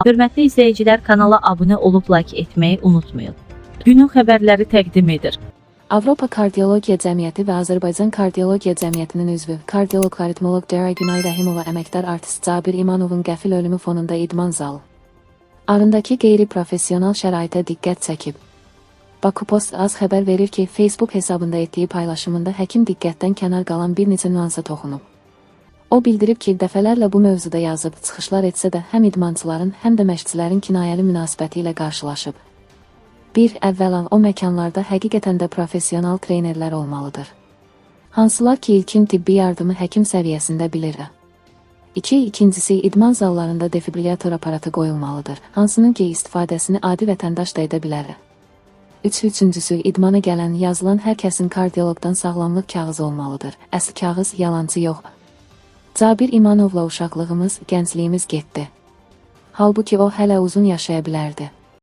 Hörmətli izləyicilər, kanala abunə olub like etməyi unutmayın. Günün xəbərləri təqdim edir. Avropa Kardiologiya Cəmiyyəti və Azərbaycan Kardiologiya Cəmiyyətinin üzvü, kardioloq-aritmoloq Dəray Günay Rəhimova əməkdar artist Cabir İmanovun qəfil ölümü fonunda idman zalı arındakı qeyri-professional şəraitə diqqət çəkib. Bakupost az xəbər verir ki, Facebook hesabında etdiyi paylaşımında həkim diqqətdən kənar qalan bir neçə nüansa toxunub. O bildirib ki, dəfələrlə bu mövzuda yazıb, çıxışlar etsə də həm idmançıların, həm də məşqçilərin kinayəli münasibəti ilə qarşılaşıb. 1. Əvvəla o məkanlarda həqiqətən də professional trenerlər olmalıdır. Hansılar ki, ilkin tibbi yardımı həkim səviyyəsində bilir. 2. İkincisi, idman zallarında defibrillator aparatı qoyulmalıdır, hansının ki, istifadəsini adi vətəndaş da edə bilər. 3. Üçüncüsü, idmana gələn, yazılan hər kəsin kardioloqdan sağlamlıq kağızı olmalıdır. Əsl kağız, yalancı yox. Cabir İmanovla uşaqlığımız, gəncliyimiz getdi. Halbuki o hələ uzun yaşaya bilərdi.